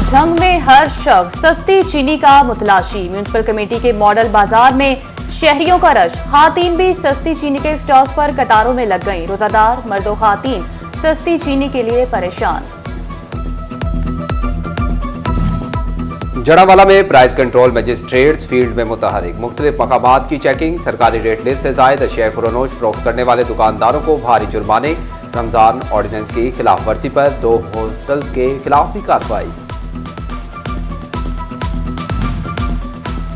झंग में हर शख्स सस्ती चीनी का मुतलाशी। म्यूनिसिपल कमेटी के मॉडल बाजार में शहरियों का रश। खातीन भी सस्ती चीनी के स्टॉल्स पर कतारों में लग गईं। रोजादार मर्दो खातीन सस्ती चीनी के लिए परेशान। जड़ावाला में प्राइस कंट्रोल मजिस्ट्रेट्स फील्ड में मुतहरिक। मुख्तलिफ मकामात की चेकिंग। सरकारी रेट लिस्ट से जायद अशिया फरोनोश फरोख्त करने वाले दुकानदारों को भारी जुर्माने। रमजान ऑर्डिनेंस की खिलाफ वर्जी पर 2 होटल्स के खिलाफ भी कार्रवाई।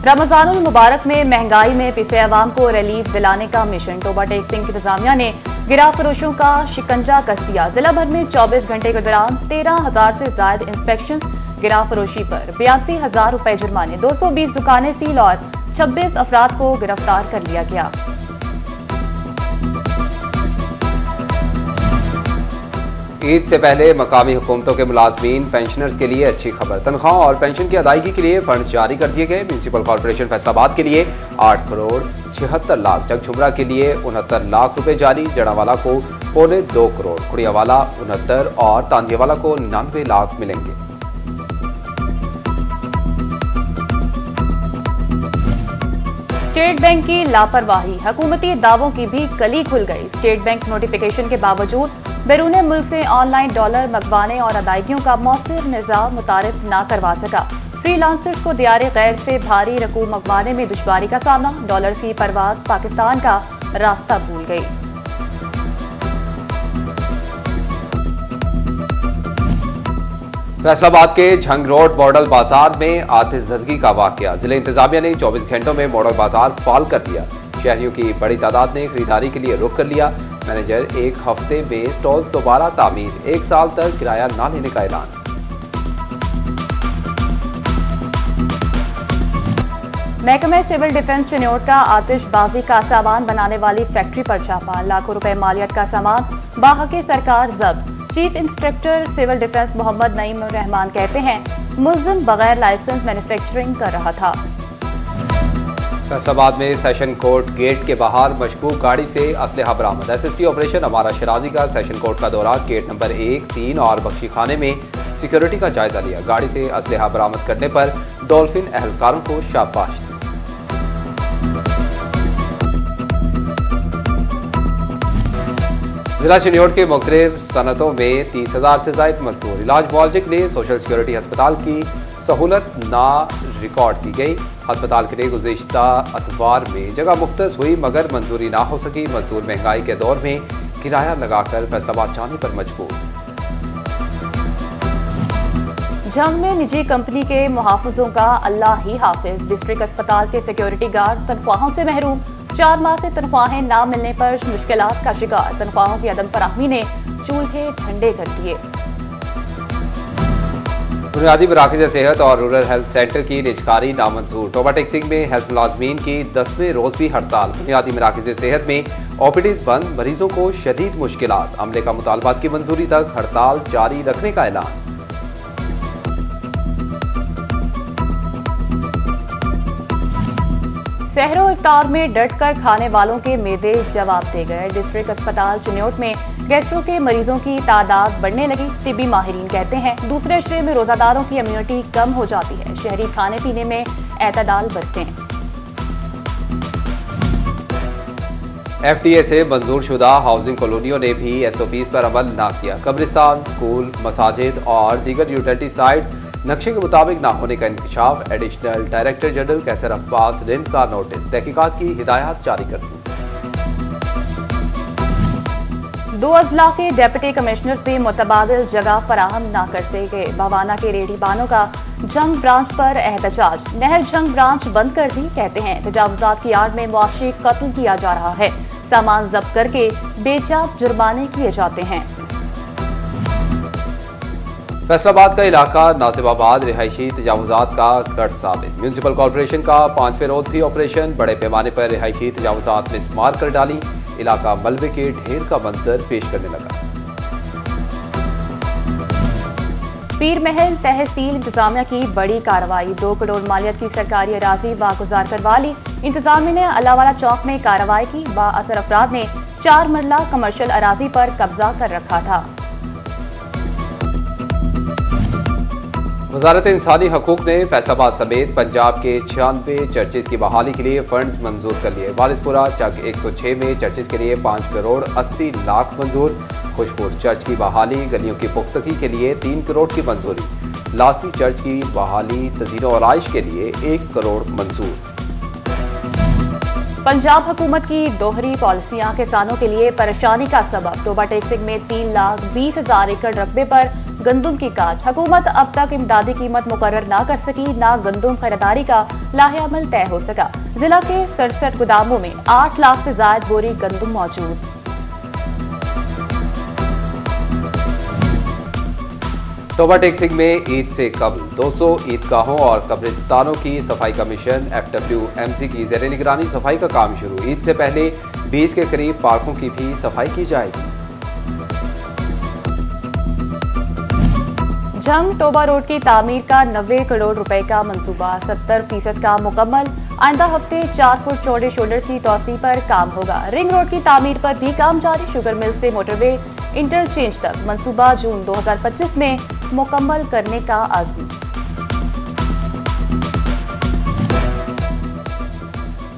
रमजानुल मुबारक में महंगाई में पिसे अवाम को रिलीफ दिलाने का मिशन। टोबा टैक्सिंग इंतजामिया ने गिरा फरोशों का शिकंजा कस दिया। जिला भर में 24 घंटे के दौरान 13,000 से ज्यादा इंस्पेक्शन। गिरा फरोशी पर 82,000 रुपए जुर्माने। 220 दुकानें सील और 26 अफराद को गिरफ्तार कर लिया गया। ईद से पहले मकामी हुकूमतों के मुलाजमीन पेंशनर्स के लिए अच्छी खबर। तनख्वाह और पेंशन की अदायगी के लिए फंड जारी कर दिए गए। म्यूनिसिपल कॉर्पोरेशन फैसलाबाद के लिए 8 करोड़ 76 लाख, जगझुमरा के लिए 69 लाख रुपए जारी। जड़ावाला को 2.25 करोड़, खुड़ियावाला 69 और तांदियावाला को 99 लाख मिलेंगे। स्टेट बैंक की लापरवाही। हुकूमती दावों की भी कली खुल गई। स्टेट बैंक नोटिफिकेशन के बावजूद बैरून मुल्क से ऑनलाइन डॉलर मंगवाने और अदायगियों का मौसर निजाम मुतारिफ न करवा सका। फ्रीलांसर्स को दियारे गैर से भारी रकूम मंगवाने में दुश्वारी का सामना। डॉलर की परवाज पाकिस्तान का रास्ता भूल गई। फैसलाबाद के झंग रोड मॉडल बाजार में आतिशज़दगी का वाकया। जिले इंतजामिया ने 24 घंटों में मॉडल बाजार फाल कर दिया। शहरियों की बड़ी तादाद ने खरीदारी के लिए रुख कर लिया। मैनेजर 1 हफ्ते में स्टॉल दोबारा तामीर, 1 साल तक किराया न लेने का ऐलान। महकमे सिविल डिफेंस चिन्योट का आतिशबाजी का सामान बनाने वाली फैक्ट्री पर छापा। लाखों रुपए मालियत का सामान बाहके सरकार जब्त। Chief inspector civil defence Mohammad Naeem Rahman कहते हैं मुल्जिम बगैर लाइसेंस मैन्युफैक्चरिंग कर रहा था। फैसलाबाद में सेशन कोर्ट गेट के बाहर मशकूक गाड़ी से असलहा बरामद। एसएसपी ऑपरेशन अमारा शराजी का सेशन कोर्ट का दौरा। गेट नंबर 1, 3 और बख्शी खाने में सिक्योरिटी का जायजा लिया। गाड़ी से असलहा बरामद करने पर डॉल्फिन एहलकारों को शाबाश। जिला चिन्योट के मुख्तलिफ सनतों में 30,000 से ज्यादा मजदूर। इलाज मुआवजे के लिए सोशल सिक्योरिटी अस्पताल की सहूलत ना रिकॉर्ड की गई। अस्पताल के लिए गुज़िश्ता अतवार में जगह मुख्तस हुई मगर मंजूरी ना हो सकी। मजदूर महंगाई के दौर में किराया लगाकर फैसलाबाद जाने पर मजबूर। झंग में निजी कंपनी के मुहाफिजों का अल्लाह ही हाफिज। डिस्ट्रिक्ट अस्पताल के सिक्योरिटी गार्ड तनख्वाहों से महरूम। 4 माह से तनख्वाहें न मिलने पर मुश्किलात का शिकार। तनख्वाहों की अदम फराहमी ने चूल्हे ठंडे कर दिए। बुनियादी मराकज़ सेहत और रूरल हेल्थ सेंटर की निजकारी नामंजूर। टोबा टैक्सिंग में हेल्थ मुलाजमीन की 10वें रोज भी हड़ताल। बुनियादी मराकज़ सेहत में ओपीडीज बंद, मरीजों को शदीद मुश्किलात। अमले का मुतालबात की मंजूरी तक हड़ताल जारी रखने का ऐलान। सहरो इफ्तार में डटकर खाने वालों के मेदे जवाब दे गए। डिस्ट्रिक्ट अस्पताल चिन्योट में गैस्ट्रो के मरीजों की तादाद बढ़ने लगी। तिबी माहिरीन कहते हैं दूसरे अशरे में रोजादारों की इम्यूनिटी कम हो जाती है। शहरी खाने पीने में एतदाल बरतें। एफडीए से मंजूर शुदा हाउसिंग कॉलोनियों ने भी एसओपीज पर अमल न किया। कब्रिस्तान, स्कूल, मसाजिद और दीगर यूटिलिटी साइट्स नक्शे के मुताबिक न होने का इंकशाफ। एडिशनल डायरेक्टर जनरल कैसर अब्बास रिंद का नोटिस। तहकीकात की हिदायत जारी कर दी। 2 अजला के डेप्यूटी कमिश्नर से मुतबादिल जगह फराहम न करते गए। बवाना के रेडी बानों का जंग ब्रांच पर एहतजाज। नहर जंग ब्रांच बंद कर दी। कहते हैं तजावुजात की आड़ में मुआशी कत्ल किया जा रहा है। सामान जब्त करके बेजात जुर्माने किए जाते हैं। फैसलाबाद का इलाका नासिबाबाद रिहायशी तजावुजात का गढ़ साबित। म्यूनिसिपल कॉर्पोरेशन का 5वें रोज भी ऑपरेशन। बड़े पैमाने पर रिहायशी तजावुजात मिसमार कर डाली। इलाका मलबे के ढेर का मंजर पेश करने लगा। पीर महल तहसील इंतजामिया की बड़ी कार्रवाई। 2 करोड़ मालियत की सरकारी अराजी वागुजार करवा ली। इंतजामिया ने अलावाला चौक में कार्रवाई की। बाअसर अफराद ने 4 मरला कमर्शियल अराजी पर कब्जा कर रखा था। वजारत इंसानी हकूक ने फैसलाबाद समेत पंजाब के 96 चर्चेज की बहाली के लिए फंड्स मंजूर कर लिए। वारिसपुरा चक 106 में चर्चेज के लिए 5 करोड़ 80 लाख मंजूर। खुशपुर चर्च की बहाली, गलियों की पुख्तगी के लिए 3 करोड़ की मंजूरी। लास्टी चर्च की बहाली, तज़ीनो और आइश के लिए 1 करोड़ मंजूर। पंजाब हुकूमत की दोहरी पॉलिसियां किसानों के लिए परेशानी का सबब। टोबा टेक्सिंग में 3,20,000 एकड़ रकबे पर गंदुम की काट। हुकूमत अब तक इमदादी कीमत मुकर्रर न कर सकी, न गंदुम खरीदारी का लाहेअमल तय हो सका। जिला के 67 गोदामों में 8 लाख से ज्यादा बोरी गंदुम मौजूद। टोबा टेक्सिंग में ईद से कबल 200 ईदगाहों और कब्रिस्तानों की सफाई का मिशन। FWMC की ज़ेरे निगरानी सफाई का काम शुरू। ईद से पहले 20 के करीब पार्कों की भी सफाई की जाएगी। जंग टोबा रोड की तामीर का 90 करोड़ रुपए का मंसूबा 70% का मुकम्मल। आइंदा हफ्ते 4 फुट चौड़े शोल्डर की तोसी पर काम होगा। रिंग रोड की तामीर पर भी काम जारी। शुगर मिल से मोटरवे इंटरचेंज तक मंसूबा जून 2025 में मुकम्मल करने का आज़म।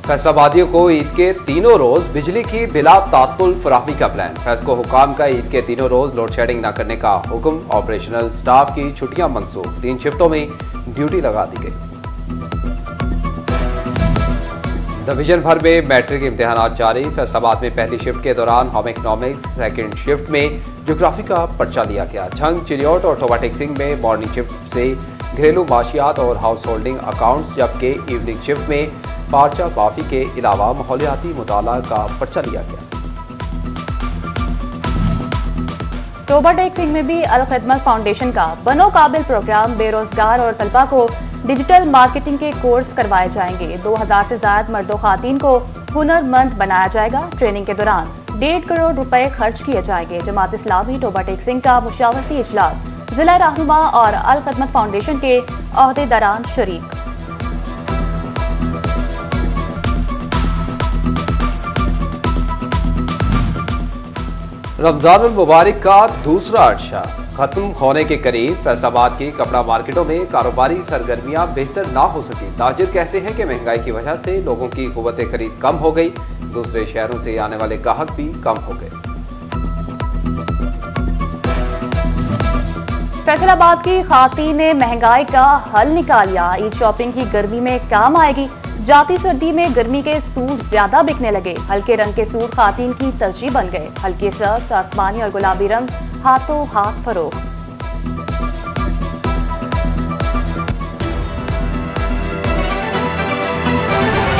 फैसलाबादियों को ईद के तीनों रोज बिजली की बिला तात्पुल फराहमी का प्लान। फैसको हुकाम का ईद के तीनों रोज लोड शेडिंग न करने का हुक्म। ऑपरेशनल स्टाफ की छुट्टियां मनसूख। 3 शिफ्टों में ड्यूटी लगा दी गई। डिवीजन भर में मैट्रिक इम्तिहानात जारी। फैसलाबाद में पहली शिफ्ट के दौरान होम इकनॉमिक्स, सेकेंड शिफ्ट में ज्योग्राफी का पर्चा लिया गया। झंग, चिरियोट और टोबा टेक्सिंग में मॉर्निंग शिफ्ट से घरेलू माशियात और हाउस होल्डिंग अकाउंट्स, जबकि इवनिंग शिफ्ट में पार्चा बाफी के अलावा माहौलियाती मुताला का पर्चा लिया गया। टोबा टेक्सिंग में भी अल खिदमत फाउंडेशन का बनो काबिल प्रोग्राम। बेरोजगार और तलबा को डिजिटल मार्केटिंग के कोर्स करवाए जाएंगे। 2000 से ज्यादा मर्दों खातीन को हुनरमंद बनाया जाएगा। ट्रेनिंग के दौरान 1.5 करोड़ रुपए खर्च किए जाएंगे। जमात इस्लामी टोबा टेक्सिंग का मुशावरती इजलास। जिला रहनुमा और अल खिदमत फाउंडेशन के अहदेदारान शरीक। रमजान उल मुबारक का दूसरा अरसा खत्म होने के करीब फैसलाबाद की कपड़ा मार्केटों में कारोबारी सरगर्मियां बेहतर ना हो सकी। ताजिर कहते हैं कि महंगाई की वजह से लोगों की कुव्वत खरीद कम हो गई। दूसरे शहरों से आने वाले ग्राहक भी कम हो गए। फैसलाबाद की खातीन ने महंगाई का हल निकाल लिया। ईद शॉपिंग की गर्मी में काम आएगी। जाती सर्दी में गर्मी के सूट ज्यादा बिकने लगे। हल्के रंग के सूट खातीन की तरजीह बन गए। हल्के शर्ट, आसमानी और गुलाबी रंग हाथों हाथ फरोख्त।